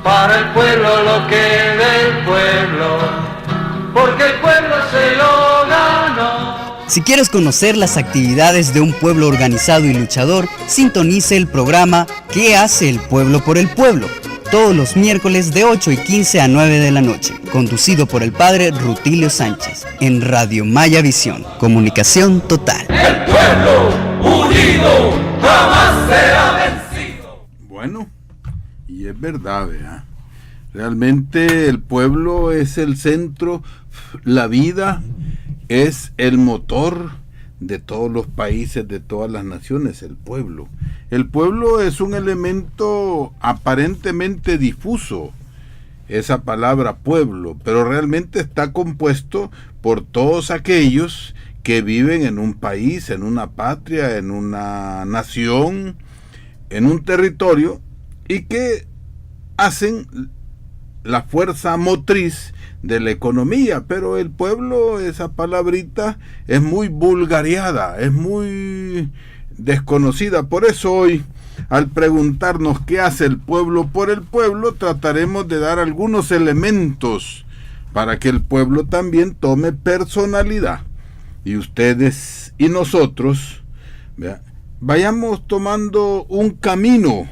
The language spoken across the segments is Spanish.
para el pueblo lo que del pueblo, porque el pueblo se lo ganó. Si quieres conocer las actividades de un pueblo organizado y luchador, sintonice el programa ¿Qué hace el pueblo por el pueblo? Todos los miércoles de 8:15 a 9 de la noche, conducido por el padre Rutilio Sánchez, en Radio Maya Visión, comunicación total. El pueblo unido jamás será vencido. Bueno, y es verdad, ¿verdad? Realmente el pueblo es el centro, la vida es el motor de todos los países, de todas las naciones, el pueblo. El pueblo es un elemento aparentemente difuso, esa palabra pueblo, pero realmente está compuesto por todos aquellos que viven en un país, en una patria, en una nación, en un territorio, y que hacen la fuerza motriz de la economía. Pero el pueblo, esa palabrita es muy vulgareada, es muy desconocida. Por eso hoy, al preguntarnos qué hace el pueblo por el pueblo, trataremos de dar algunos elementos para que el pueblo también tome personalidad, y ustedes y nosotros vayamos tomando un camino.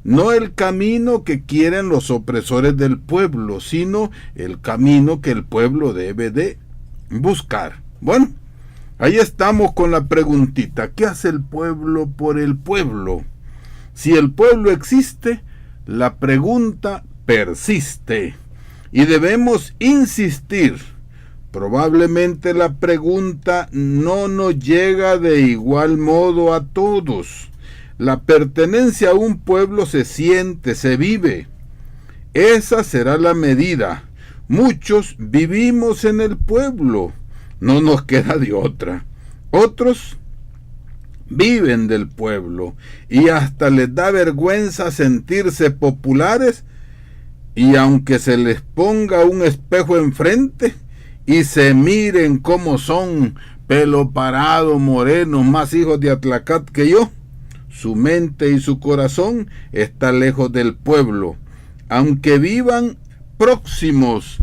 No el camino que quieren los opresores del pueblo, sino el camino que el pueblo debe de buscar. Bueno, ahí estamos con la preguntita. ¿Qué hace el pueblo por el pueblo? Si el pueblo existe, la pregunta persiste y debemos insistir. Probablemente la pregunta no nos llega de igual modo a todos. La pertenencia a un pueblo se siente, se vive. Esa será la medida. Muchos vivimos en el pueblo, no nos queda de otra. Otros viven del pueblo y hasta les da vergüenza sentirse populares, y aunque se les ponga un espejo enfrente y se miren cómo son, pelo parado, morenos, más hijos de Atlacat que yo, su mente y su corazón está lejos del pueblo. Aunque vivan próximos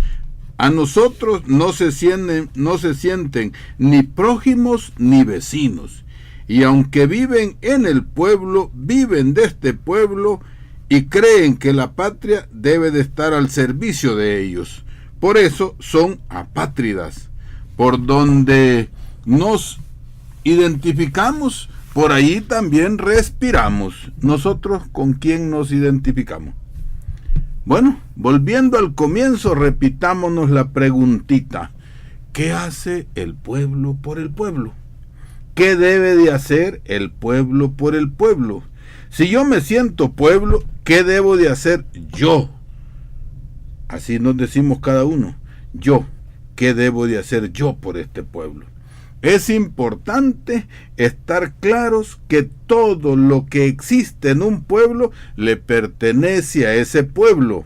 a nosotros, no se sienten ni prójimos ni vecinos. Y aunque viven en el pueblo, viven de este pueblo y creen que la patria debe de estar al servicio de ellos. Por eso son apátridas. Por donde nos identificamos, por ahí también respiramos. ¿Nosotros con quién nos identificamos? Bueno, volviendo al comienzo, repitámonos la preguntita. ¿Qué hace el pueblo por el pueblo? ¿Qué debe de hacer el pueblo por el pueblo? Si yo me siento pueblo, ¿qué debo de hacer yo? Así nos decimos cada uno. Yo, ¿qué debo de hacer yo por este pueblo? Es importante estar claros que todo lo que existe en un pueblo le pertenece a ese pueblo,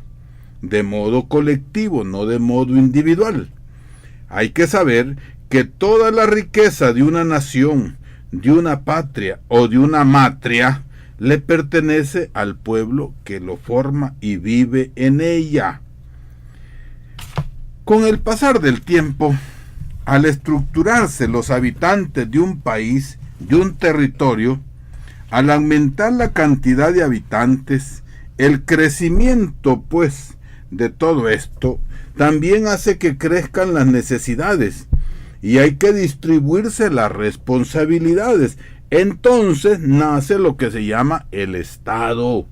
de modo colectivo, no de modo individual. Hay que saber que toda la riqueza de una nación, de una patria o de una matria le pertenece al pueblo que lo forma y vive en ella. Con el pasar del tiempo, al estructurarse los habitantes de un país, de un territorio, al aumentar la cantidad de habitantes, el crecimiento, pues, de todo esto, también hace que crezcan las necesidades y hay que distribuirse las responsabilidades. Entonces nace lo que se llama el Estado.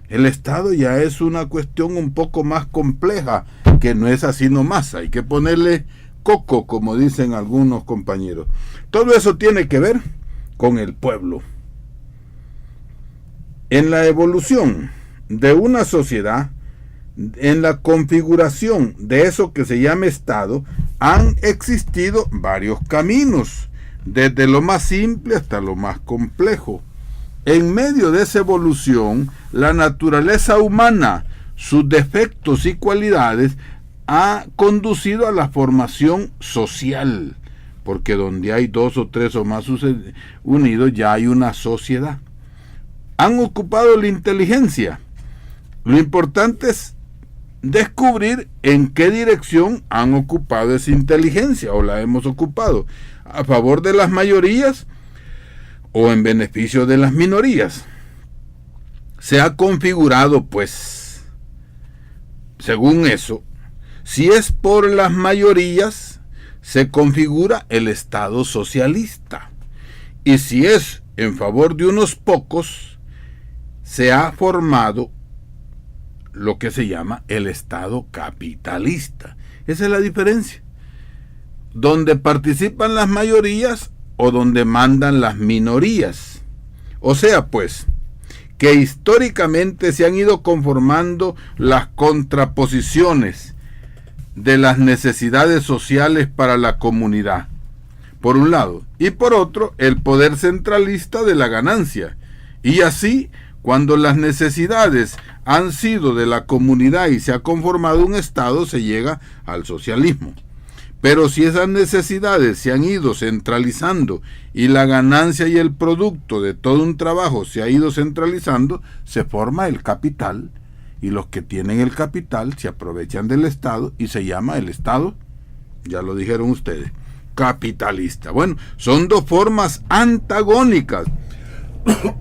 El Estado ya es una cuestión un poco más compleja, que no es así nomás, hay que ponerle coco, como dicen algunos compañeros. Todo eso tiene que ver con el pueblo. En la evolución de una sociedad, en la configuración de eso que se llama Estado, han existido varios caminos, desde lo más simple hasta lo más complejo. En medio de esa evolución, la naturaleza humana, sus defectos y cualidades, ha conducido a la formación social, porque donde hay dos o tres o más unidos ya hay una sociedad. Han ocupado la inteligencia, Lo importante es descubrir en qué dirección han ocupado esa inteligencia o la hemos ocupado, a favor de las mayorías o en beneficio de las minorías. Se ha configurado, pues, según eso, si es por las mayorías, se configura el Estado socialista. Y si es en favor de unos pocos, se ha formado lo que se llama el Estado capitalista. Esa es la diferencia. Donde participan las mayorías o donde mandan las minorías. O sea, pues, que históricamente se han ido conformando las contraposiciones de las necesidades sociales para la comunidad, por un lado, y por otro, el poder centralista de la ganancia. Y así, cuando las necesidades han sido de la comunidad y se ha conformado un Estado, se llega al socialismo. Pero si esas necesidades se han ido centralizando y la ganancia y el producto de todo un trabajo se ha ido centralizando, se forma el capital, y los que tienen el capital se aprovechan del Estado y se llama el Estado, ya lo dijeron ustedes, capitalista. Bueno, son dos formas antagónicas,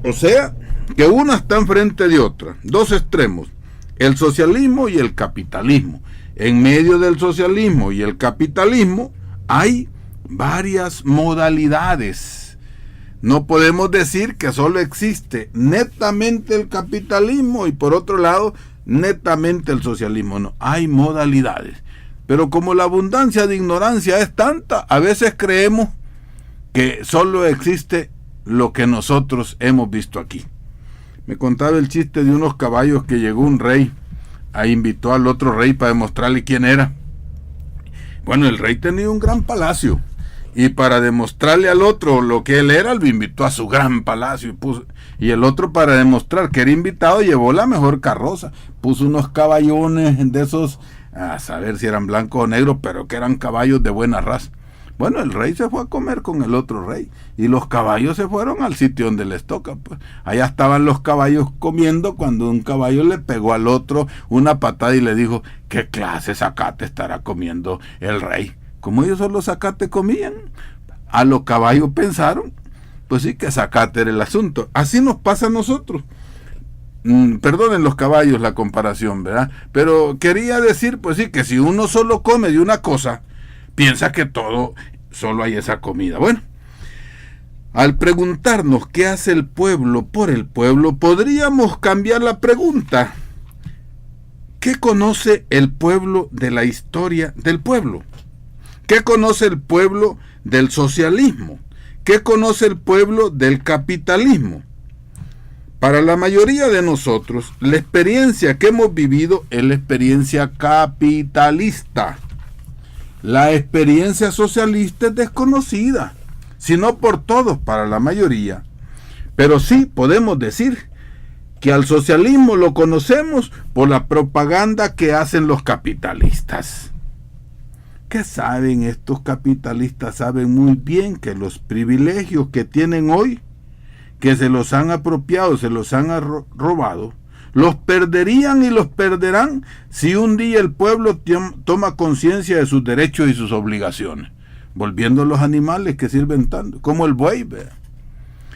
o sea, que una está enfrente de otra, dos extremos, el socialismo y el capitalismo. En medio del socialismo y el capitalismo hay varias modalidades. No podemos decir que solo existe netamente el capitalismo y por otro lado netamente el socialismo. No, hay modalidades. Pero como la abundancia de ignorancia es tanta, a veces creemos que solo existe lo que nosotros hemos visto aquí. Me contaba el chiste de unos caballos que llegó un rey. Ahí invitó al otro rey para demostrarle quién era. Bueno, el rey tenía un gran palacio y para demostrarle al otro lo que él era, lo invitó a su gran palacio y el otro, para demostrar que era invitado, llevó la mejor carroza, puso unos caballones de esos, a saber si eran blancos o negros, pero que eran caballos de buena raza. Bueno, el rey se fue a comer con el otro rey y los caballos se fueron al sitio donde les toca. Pues allá estaban los caballos comiendo cuando un caballo le pegó al otro una patada y le dijo: ¿qué clase de zacate estará comiendo el rey? Como ellos solo zacate comían, a los caballos pensaron, pues sí, que zacate era el asunto. Así nos pasa a nosotros. Perdonen los caballos la comparación, ¿verdad? Pero quería decir, pues sí, que si uno solo come de una cosa, piensa que todo, solo hay esa comida. Bueno, al preguntarnos qué hace el pueblo por el pueblo, podríamos cambiar la pregunta. ¿Qué conoce el pueblo de la historia del pueblo? ¿Qué conoce el pueblo del socialismo? ¿Qué conoce el pueblo del capitalismo? Para la mayoría de nosotros, la experiencia que hemos vivido es la experiencia capitalista. La experiencia socialista es desconocida, si no por todos, para la mayoría. Pero sí podemos decir que al socialismo lo conocemos por la propaganda que hacen los capitalistas. ¿Qué saben estos capitalistas? Saben muy bien que los privilegios que tienen hoy, que se los han apropiado, se los han robado, los perderían y los perderán si un día el pueblo toma conciencia de sus derechos y sus obligaciones, volviendo a los animales que sirven tanto, como el buey. ¿Ve?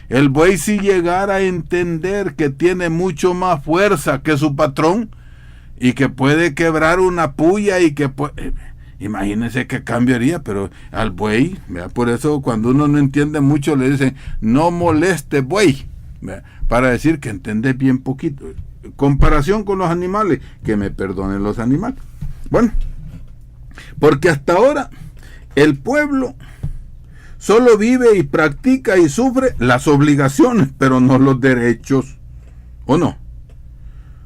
El buey, si llegara a entender que tiene mucho más fuerza que su patrón y que puede quebrar una puya y que puede... Imagínense qué cambiaría, pero al buey, ¿verdad? Por eso cuando uno no entiende mucho le dicen: no moleste buey, ¿verdad? Para decir que entendés bien poquito. Comparación con los animales, que me perdonen los animales. Bueno, porque hasta ahora el pueblo solo vive y practica y sufre las obligaciones, pero no los derechos, ¿o no?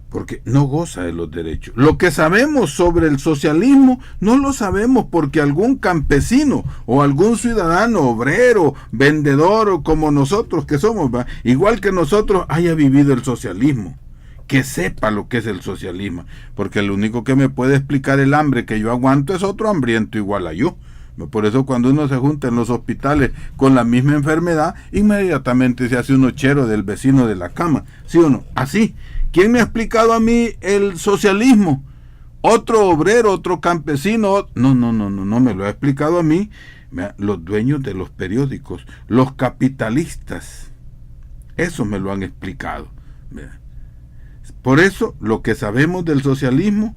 Porque no goza de los derechos. Lo que sabemos sobre el socialismo no lo sabemos porque algún campesino o algún ciudadano, obrero, vendedor o como nosotros que somos, ¿va? Igual que nosotros, haya vivido el socialismo, que sepa lo que es el socialismo, porque el único que me puede explicar el hambre que yo aguanto es otro hambriento igual a yo. Por eso cuando uno se junta en los hospitales con la misma enfermedad, inmediatamente se hace un ochero del vecino de la cama, ¿sí o no? Así ¿Quién me ha explicado a mí el socialismo? Otro obrero, otro campesino. No me lo ha explicado a mí. Los dueños de los periódicos, los capitalistas, eso me lo han explicado. Por eso lo que sabemos del socialismo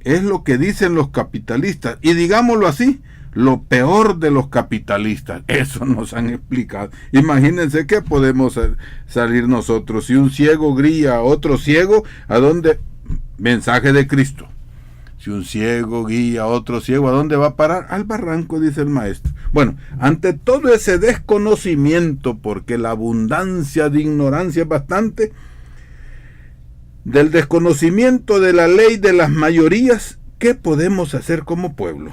es lo que dicen los capitalistas, y digámoslo así, lo peor de los capitalistas. Eso nos han explicado. Imagínense qué podemos salir nosotros si un ciego guía a otro ciego, ¿a dónde? Mensaje de Cristo. Si un ciego guía a otro ciego, ¿a dónde va a parar? Al barranco, dice el maestro. Bueno, ante todo ese desconocimiento, porque la abundancia de ignorancia es bastante, del desconocimiento de la ley de las mayorías, ¿qué podemos hacer como pueblo?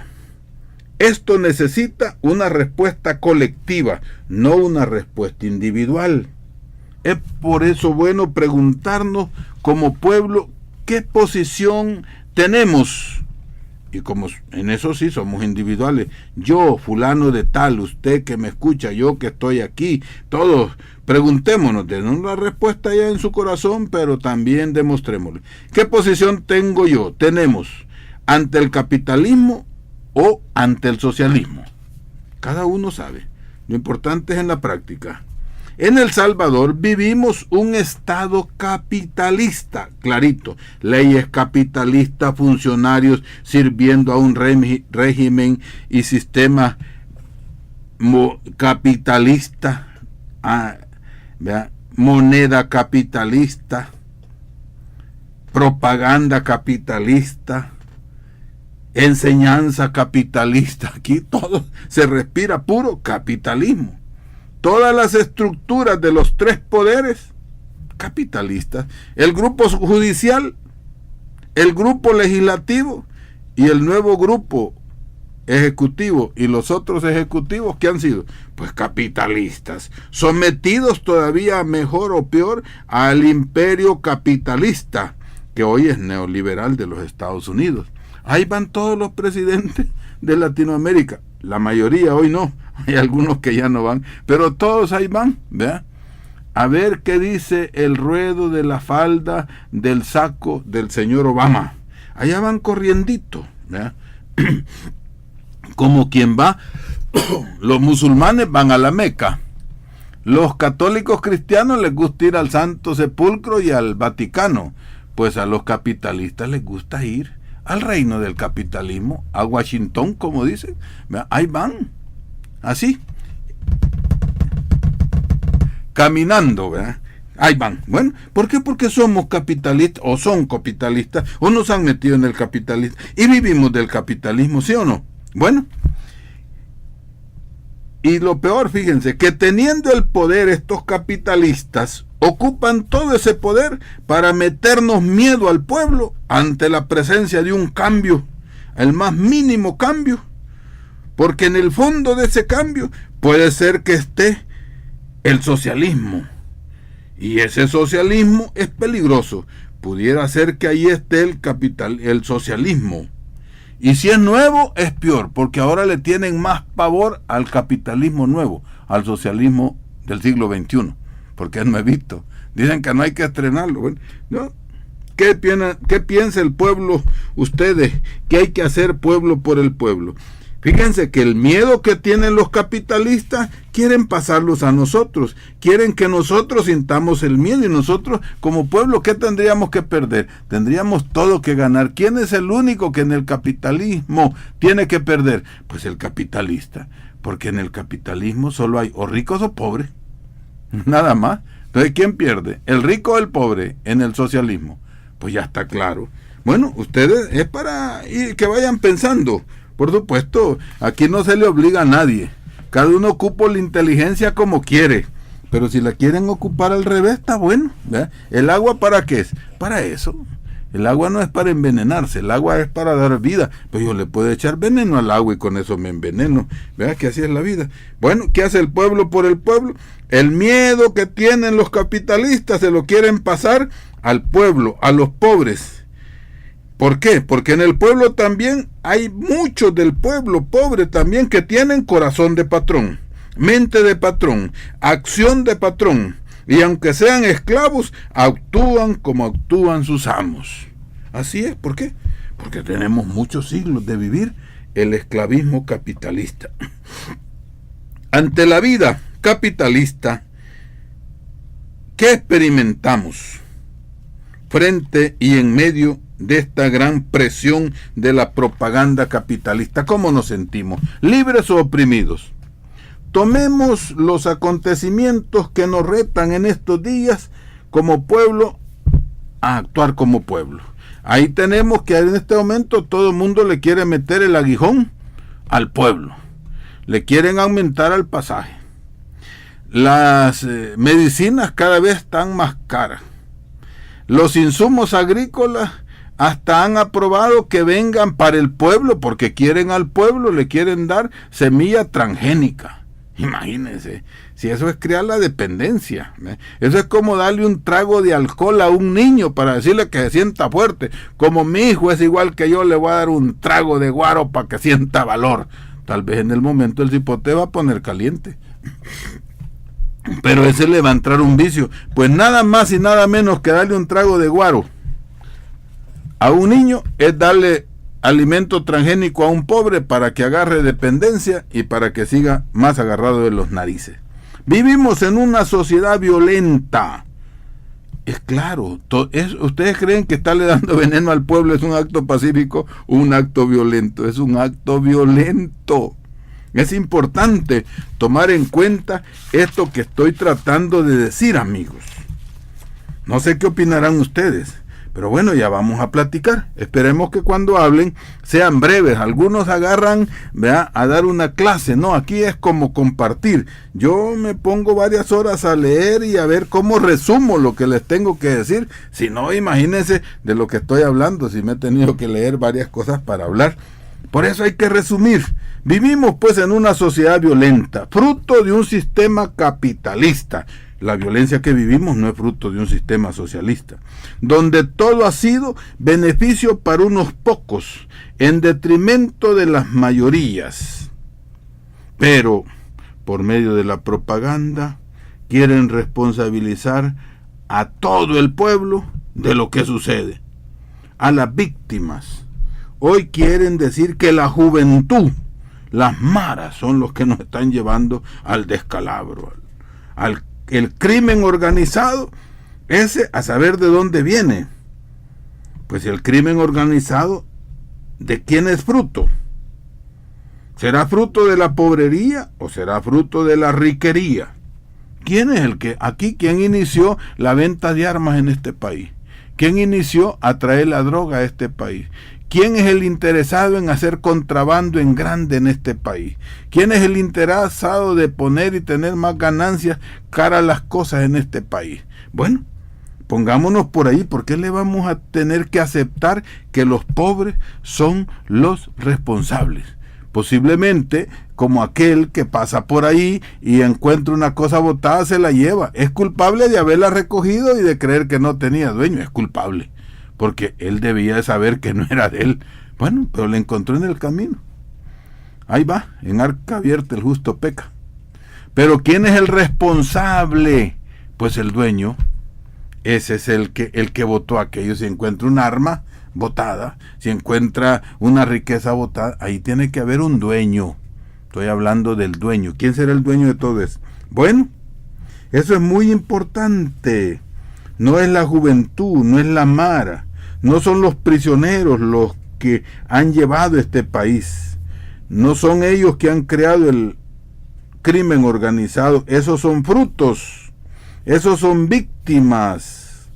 Esto necesita una respuesta colectiva, no una respuesta individual. Es por eso bueno preguntarnos como pueblo qué posición tenemos. Y como en eso sí somos individuales, yo, fulano de tal, usted que me escucha, yo que estoy aquí, todos preguntémonos, tenemos la respuesta ya en su corazón, pero también demostrémosle. ¿Qué posición tengo yo? Tenemos ante el capitalismo o ante el socialismo. Cada uno sabe. Lo importante es en la práctica. En El Salvador vivimos un estado capitalista, clarito. Leyes capitalistas, funcionarios sirviendo a un régimen y sistema capitalista, moneda capitalista, propaganda capitalista, enseñanza capitalista. Aquí todo se respira puro capitalismo. Todas las estructuras de los tres poderes capitalistas, el grupo judicial, el grupo legislativo y el nuevo grupo ejecutivo y los otros ejecutivos, ¿qué han sido? Pues capitalistas, sometidos todavía mejor o peor al imperio capitalista, que hoy es neoliberal de los Estados Unidos. Ahí van todos los presidentes de Latinoamérica, la mayoría hoy no, hay algunos que ya no van, pero todos ahí van, ¿verdad? A ver qué dice el ruedo de la falda del saco del señor Obama. Allá van corriendito, ¿verdad? Como quien va, los musulmanes van a la Meca, los católicos cristianos les gusta ir al Santo Sepulcro y al Vaticano, pues a los capitalistas les gusta ir al reino del capitalismo, a Washington, como dicen, ahí van, así, caminando, ¿verdad? Ahí van. Bueno, ¿por qué? Porque somos capitalistas, o son capitalistas, o nos han metido en el capitalismo, y vivimos del capitalismo, ¿sí o no? Bueno, y lo peor, fíjense, que teniendo el poder estos capitalistas, ocupan todo ese poder para meternos miedo al pueblo ante la presencia de un cambio, el más mínimo cambio, porque en el fondo de ese cambio puede ser que esté el socialismo, y ese socialismo es peligroso. Pudiera ser que ahí esté el socialismo, y si es nuevo es peor, porque ahora le tienen más pavor al capitalismo nuevo, al socialismo del siglo XXI, porque es nuevito. Dicen que no hay que estrenarlo. Bueno, ¿no? ¿Qué piensa el pueblo, ustedes? ¿Qué hay que hacer pueblo por el pueblo? Fíjense que el miedo que tienen los capitalistas quieren pasarlos a nosotros, quieren que nosotros sintamos el miedo, y nosotros como pueblo, ¿qué tendríamos que perder? Tendríamos todo que ganar. ¿Quién es el único que en el capitalismo tiene que perder? Pues el capitalista, porque en el capitalismo solo hay o ricos o pobres, nada más. Entonces, ¿quién pierde? ¿El rico o el pobre en el socialismo? Pues ya está claro. Bueno, ustedes es para que vayan pensando. Por supuesto, aquí no se le obliga a nadie. Cada uno ocupa la inteligencia como quiere. Pero si la quieren ocupar al revés, está bueno, ¿verdad? ¿El agua para qué es? Para eso. El agua no es para envenenarse, el agua es para dar vida. Pues yo le puedo echar veneno al agua y con eso me enveneno. ¿Verdad que así es la vida? Bueno, ¿qué hace el pueblo por el pueblo? El miedo que tienen los capitalistas se lo quieren pasar al pueblo, a los pobres. ¿Por qué? Porque en el pueblo también hay muchos del pueblo pobre también que tienen corazón de patrón, mente de patrón, acción de patrón, Y aunque sean esclavos, actúan como actúan sus amos. Así es, ¿por qué? Porque tenemos muchos siglos de vivir el esclavismo capitalista. Ante la vida capitalista, ¿qué experimentamos frente y en medio de esta gran presión de la propaganda capitalista? ¿Cómo nos sentimos? ¿Libres o oprimidos? Tomemos los acontecimientos que nos retan en estos días como pueblo a actuar como pueblo. Ahí tenemos que en este momento todo el mundo le quiere meter el aguijón al pueblo. Le quieren aumentar el pasaje. Las medicinas cada vez están más caras. Los insumos agrícolas hasta han aprobado que vengan para el pueblo, porque quieren al pueblo, le quieren dar semilla transgénica. Imagínense, si eso es crear la dependencia, ¿eh? Eso es como darle un trago de alcohol a un niño para decirle que se sienta fuerte. Como mi hijo es igual que yo, le voy a dar un trago de guaro para que sienta valor. Tal vez en el momento el cipote va a poner caliente, pero ese le va a entrar un vicio. Pues nada más y nada menos que darle un trago de guaro a un niño es darle alimento transgénico a un pobre para que agarre dependencia y para que siga más agarrado de los narices. Vivimos en una sociedad violenta. Es claro, ¿ustedes creen que estarle dando veneno al pueblo es un acto pacífico o un acto violento? Es un acto violento. Es importante tomar en cuenta esto que estoy tratando de decir, amigos. No sé qué opinarán ustedes, pero bueno, ya vamos a platicar. Esperemos que cuando hablen sean breves. Algunos agarran, ¿verdad?, a dar una clase. No, aquí es como compartir. Yo me pongo varias horas a leer y a ver cómo resumo lo que les tengo que decir. Si no, imagínense de lo que estoy hablando, si me he tenido que leer varias cosas para hablar. Por eso hay que resumir. Vivimos pues en una sociedad violenta, fruto de un sistema capitalista. La violencia que vivimos no es fruto de un sistema socialista, donde todo ha sido beneficio para unos pocos, en detrimento de las mayorías. Pero, por medio de la propaganda, quieren responsabilizar a todo el pueblo de lo que sucede, a las víctimas. Hoy quieren decir que la juventud, las maras, son los que nos están llevando al descalabro, el crimen organizado, ese a saber de dónde viene. Pues el crimen organizado, ¿de quién es fruto? ¿Será fruto de la pobrería o será fruto de la riquería? ¿Quién es el que aquí, quién inició la venta de armas en este país? ¿Quién inició a traer la droga a este país? ¿Quién es el interesado en hacer contrabando en grande en este país? ¿Quién es el interesado de poner y tener más ganancias cara a las cosas en este país? Bueno, pongámonos por ahí. ¿Por qué le vamos a tener que aceptar que los pobres son los responsables? Posiblemente como aquel que pasa por ahí y encuentra una cosa botada, se la lleva. Es culpable de haberla recogido y de creer que no tenía dueño. Es culpable, porque él debía de saber que no era de él. Bueno, pero la encontró en el camino. Ahí va, en arca abierta el justo peca. Pero ¿quién es el responsable? Pues el dueño. Ese es el que votó aquello. Si encuentra un arma botada, si encuentra una riqueza botada, ahí tiene que haber un dueño. Estoy hablando del dueño. ¿Quién será el dueño de todo eso? Bueno, eso es muy importante. No es la juventud, no es la mara, no son los prisioneros los que han llevado este país, no son ellos que han creado el crimen organizado. Esos son frutos, esos son víctimas.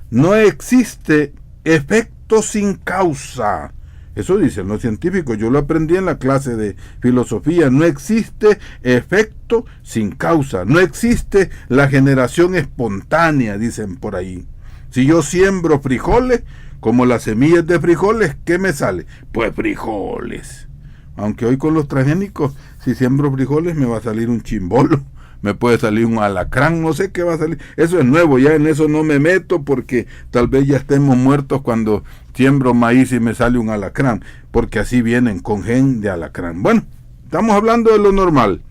No existe efecto sin causa. Eso dicen los científicos, yo lo aprendí en la clase de filosofía. No existe efecto sin causa, no existe la generación espontánea, dicen por ahí. Si yo siembro frijoles, como las semillas de frijoles, ¿qué me sale? Pues frijoles. Aunque hoy con los transgénicos, si siembro frijoles me va a salir un chimbolo, me puede salir un alacrán, no sé qué va a salir. Eso es nuevo, ya en eso no me meto, porque tal vez ya estemos muertos cuando siembro maíz y me sale un alacrán, porque así vienen con gen de alacrán. Bueno, estamos hablando de lo normal.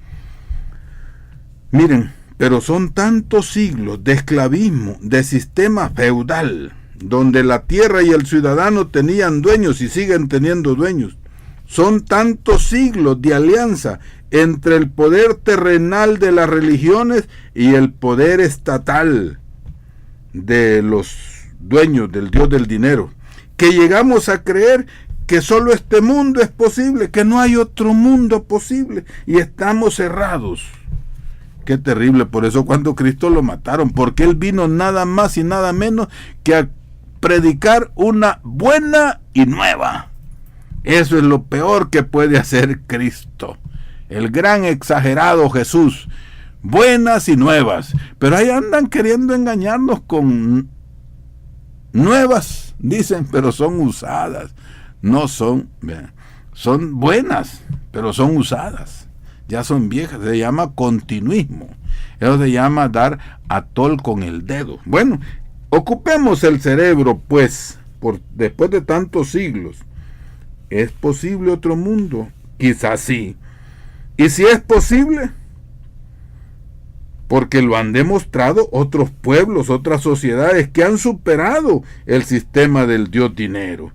Miren, Pero son tantos siglos de esclavismo, de sistema feudal, donde la tierra y el ciudadano tenían dueños y siguen teniendo dueños. Son tantos siglos de alianza entre el poder terrenal de las religiones y el poder estatal de los dueños del Dios del dinero, que llegamos a creer que solo este mundo es posible, que no hay otro mundo posible, y estamos cerrados. Qué terrible. Por eso cuando Cristo lo mataron, porque Él vino nada más y nada menos que a predicar una buena y nueva. Eso es lo peor que puede hacer Cristo, el gran exagerado Jesús. Buenas y nuevas, pero ahí andan queriendo engañarnos con nuevas, dicen, pero son usadas. No son, son buenas, pero son usadas, ya son viejas. Se llama continuismo, eso se llama dar atol con el dedo. Bueno, ocupemos el cerebro, pues, después de tantos siglos. ¿Es posible otro mundo? Quizás sí. Y si es posible, porque lo han demostrado otros pueblos, otras sociedades que han superado el sistema del Dios dinero.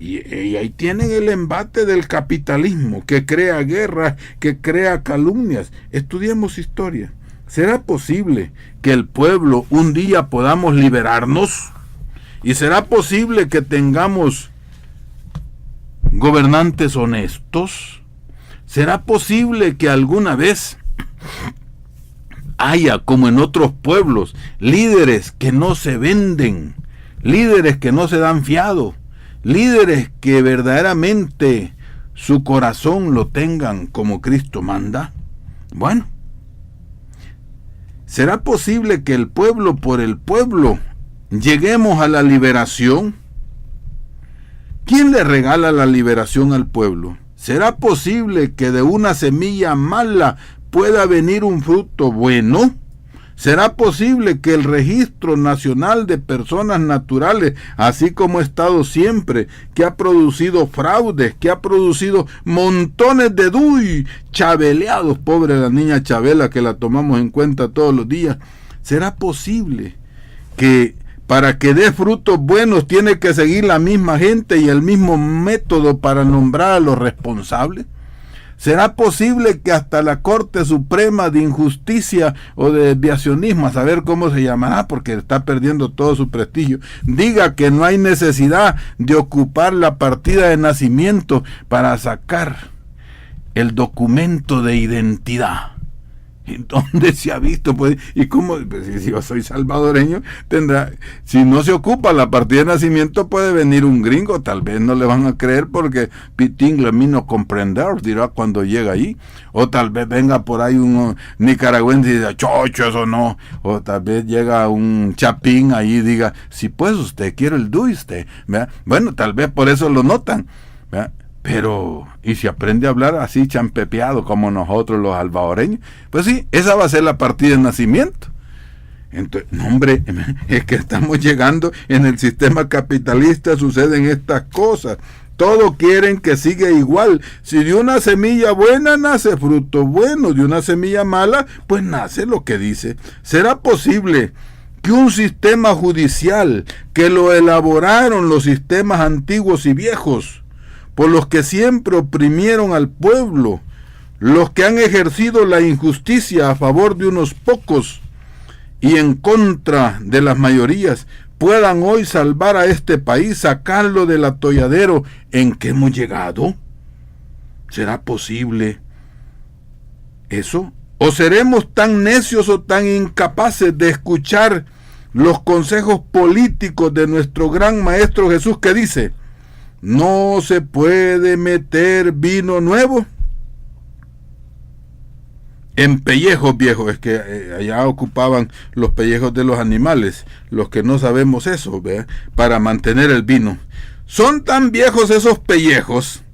Y ahí tienen el embate del capitalismo, que crea guerras, que crea calumnias. Estudiemos historia. ¿Será posible que el pueblo un día podamos liberarnos? ¿Y será posible que tengamos gobernantes honestos? ¿Será posible que alguna vez haya, como en otros pueblos, líderes que no se venden, líderes que no se dan fiado, líderes que verdaderamente su corazón lo tengan como Cristo manda? Bueno, ¿será posible que el pueblo por el pueblo lleguemos a la liberación? ¿Quién le regala la liberación al pueblo? ¿Será posible que de una semilla mala pueda venir un fruto bueno? ¿Será posible que el Registro Nacional de Personas Naturales, así como ha estado siempre, que ha producido fraudes, que ha producido montones de chabeleados, pobre la niña Chabela, que la tomamos en cuenta todos los días, será posible que para que dé frutos buenos tiene que seguir la misma gente y el mismo método para nombrar a los responsables? ¿Será posible que hasta la Corte Suprema de Injusticia o de Desviacionismo, a saber cómo se llamará porque está perdiendo todo su prestigio, diga que no hay necesidad de ocupar la partida de nacimiento para sacar el documento de identidad? ¿Dónde se ha visto? Pues, ¿y cómo? Pues, si yo soy salvadoreño, si no se ocupa la partida de nacimiento, puede venir un gringo, tal vez no le van a creer porque Pitín a mí no comprender, dirá cuando llega ahí, o tal vez venga por ahí un nicaragüense y diga, chocho, eso no, o tal vez llega un chapín ahí y diga, si pues usted quiere el DUI, usted, ¿verdad? Bueno, tal vez por eso lo notan, ¿verdad? Pero, ¿y si aprende a hablar así champepeado como nosotros los salvadoreños? Pues sí, esa va a ser la partida de nacimiento. Entonces, no, hombre, es que estamos llegando en el sistema capitalista, suceden estas cosas. Todos quieren que siga igual. Si de una semilla buena nace fruto bueno, de una semilla mala, pues nace lo que dice. ¿Será posible que un sistema judicial que lo elaboraron los sistemas antiguos y viejos, por los que siempre oprimieron al pueblo, los que han ejercido la injusticia a favor de unos pocos y en contra de las mayorías, puedan hoy salvar a este país, sacarlo del atolladero en que hemos llegado? ¿Será posible eso? ¿O seremos tan necios o tan incapaces de escuchar los consejos políticos de nuestro gran Maestro Jesús, que dice: no se puede meter vino nuevo en pellejos viejos? Es que allá ocupaban los pellejos de los animales, los que no sabemos eso, ¿verdad?, para mantener el vino. Son tan viejos esos pellejos,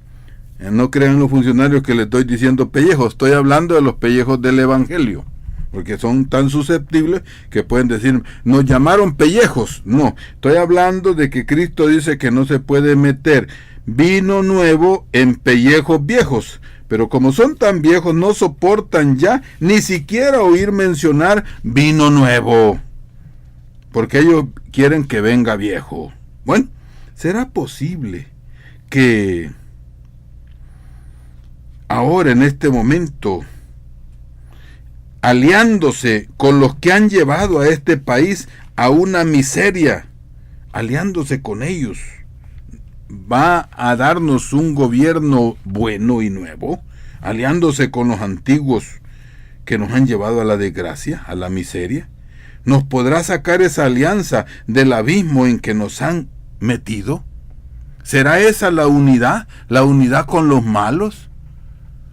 no crean los funcionarios que les estoy diciendo pellejos, estoy hablando de los pellejos del Evangelio, porque son tan susceptibles que pueden decir, nos llamaron pellejos. No, estoy hablando de que Cristo dice que no se puede meter vino nuevo en pellejos viejos, pero como son tan viejos no soportan ya ni siquiera oír mencionar vino nuevo, porque ellos quieren que venga viejo. Bueno, ¿será posible que ahora en este momento, aliándose con los que han llevado a este país a una miseria, aliándose con ellos, va a darnos un gobierno bueno y nuevo, aliándose con los antiguos que nos han llevado a la desgracia, a la miseria? ¿Nos podrá sacar esa alianza del abismo en que nos han metido? ¿Será esa la unidad con los malos?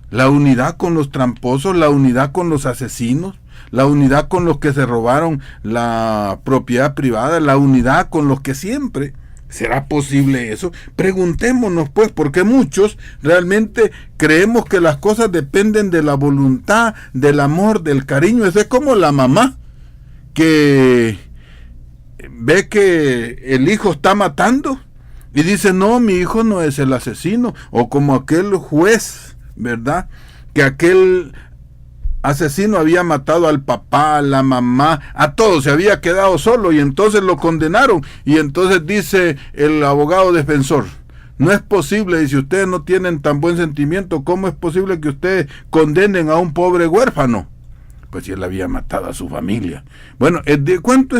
¿La unidad con los tramposos? ¿La unidad con los asesinos? ¿La unidad con los que se robaron la propiedad privada? ¿La unidad con los que siempre? ¿Será posible eso? Preguntémonos pues, porque muchos realmente creemos que las cosas dependen de la voluntad, del amor, del cariño. Eso es como la mamá que ve que el hijo está matando y dice, no, mi hijo no es el asesino. O como aquel juez, ¿verdad?, que aquel asesino había matado al papá, a la mamá, a todos, se había quedado solo y entonces lo condenaron. Y entonces dice el abogado defensor, no es posible, y si ustedes no tienen tan buen sentimiento, ¿cómo es posible que ustedes condenen a un pobre huérfano? Pues si él había matado a su familia. Bueno, cuento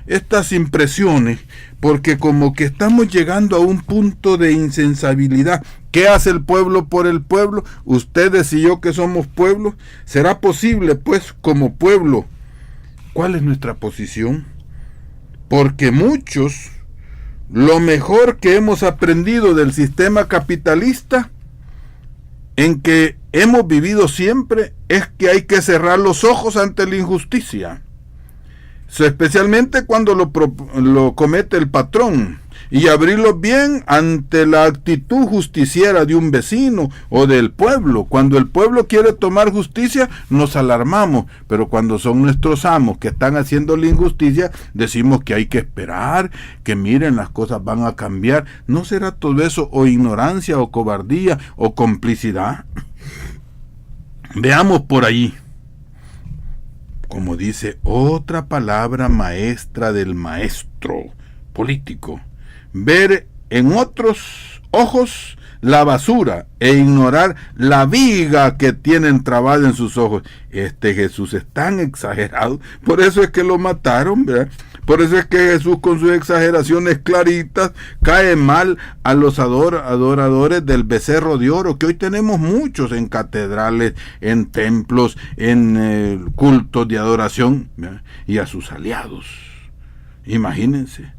estas impresiones, porque como que estamos llegando a un punto de insensibilidad. ¿Qué hace el pueblo por el pueblo? Ustedes y yo que somos pueblo. ¿Será posible, pues, como pueblo? ¿Cuál es nuestra posición? Porque muchos, lo mejor que hemos aprendido del sistema capitalista, en que hemos vivido siempre, es que hay que cerrar los ojos ante la injusticia, especialmente cuando lo comete el patrón, y abrirlos bien ante la actitud justiciera de un vecino o del pueblo. Cuando el pueblo quiere tomar justicia, nos alarmamos, pero cuando son nuestros amos que están haciendo la injusticia, decimos que hay que esperar, que miren, las cosas van a cambiar. ¿No será todo eso o ignorancia o cobardía o complicidad? Veamos por ahí, como dice otra palabra maestra del maestro político, ver en otros ojos la basura e ignorar la viga que tienen trabada en sus ojos. Este Jesús es tan exagerado, por eso es que lo mataron, ¿verdad? Por eso es que Jesús, con sus exageraciones claritas, cae mal a los adoradores del becerro de oro, que hoy tenemos muchos en catedrales, en templos, en cultos de adoración, ¿verdad? Y a sus aliados. Imagínense.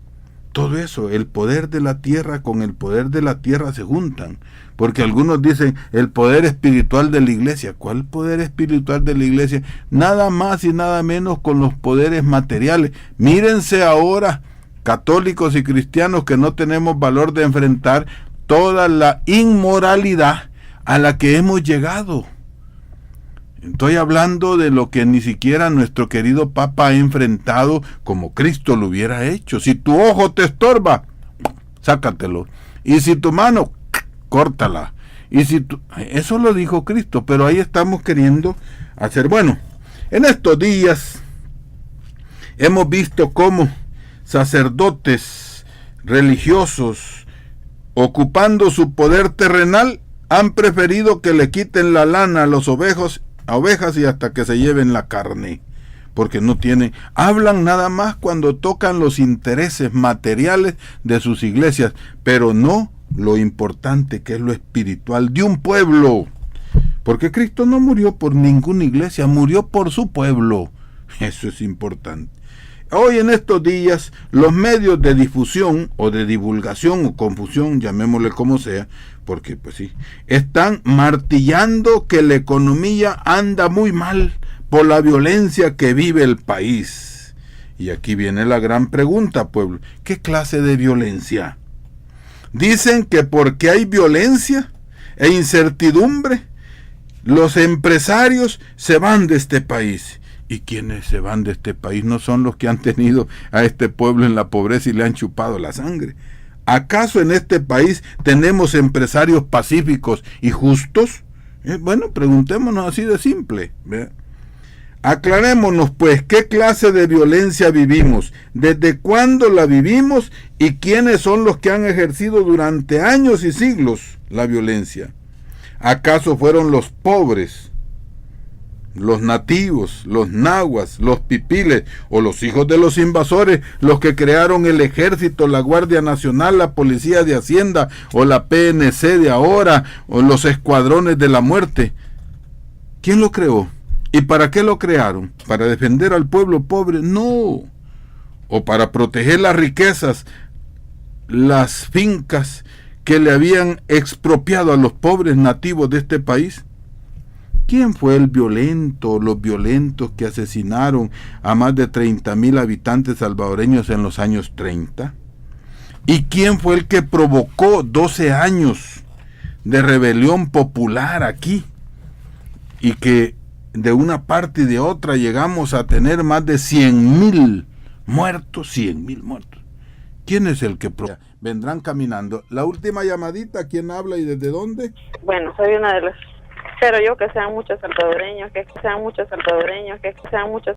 Todo eso, el poder de la tierra con el poder de la tierra se juntan, porque algunos dicen el poder espiritual de la iglesia. ¿Cuál poder espiritual de la iglesia? Nada más y nada menos con los poderes materiales. Mírense ahora, católicos y cristianos, que no tenemos valor de enfrentar toda la inmoralidad a la que hemos llegado. Estoy hablando de lo que ni siquiera nuestro querido Papa ha enfrentado como Cristo lo hubiera hecho. Si tu ojo te estorba, sácatelo. Y si tu mano, córtala. Eso lo dijo Cristo, pero ahí estamos queriendo hacer. Bueno, en estos días hemos visto cómo sacerdotes religiosos, ocupando su poder terrenal, han preferido que le quiten la lana a los ovejas y hasta que se lleven la carne, porque no tienen, hablan nada más cuando tocan los intereses materiales de sus iglesias, pero no lo importante, que es lo espiritual de un pueblo, porque Cristo no murió por ninguna iglesia, murió por su pueblo. Eso es importante. Hoy en estos días los medios de difusión o de divulgación o confusión, llamémosle como sea, porque pues sí, están martillando que la economía anda muy mal por la violencia que vive el país. Y aquí viene la gran pregunta, pueblo, ¿qué clase de violencia? Dicen que porque hay violencia e incertidumbre, los empresarios se van de este país. ¿Y quienes se van de este país no son los que han tenido a este pueblo en la pobreza y le han chupado la sangre? ¿Acaso en este país tenemos empresarios pacíficos y justos? Bueno, preguntémonos así de simple. ¿Ve? Aclarémonos pues, ¿qué clase de violencia vivimos? ¿Desde cuándo la vivimos? ¿Y quiénes son los que han ejercido durante años y siglos la violencia? ¿Acaso fueron los pobres, los nativos, los nahuas, los pipiles o los hijos de los invasores los que crearon el ejército, la Guardia Nacional, la Policía de Hacienda o la PNC de ahora o los escuadrones de la muerte? ¿Quién lo creó? ¿Y para qué lo crearon? ¿Para defender al pueblo pobre? No. ¿O para proteger las riquezas, las fincas que le habían expropiado a los pobres nativos de este país? ¿Quién fue el violento, los violentos que asesinaron a más de 30,000 habitantes salvadoreños en los años 30? ¿Y quién fue el que provocó 12 años de rebelión popular aquí? Y que de una parte y de otra llegamos a tener más de 100,000 muertos, 100,000 muertos. ¿Quién es el que vendrán caminando? La última llamadita, ¿quién habla y desde dónde? Bueno, soy una de las... Pero yo que sean muchos salvadoreños, que sean muchos salvadoreños, que sean muchos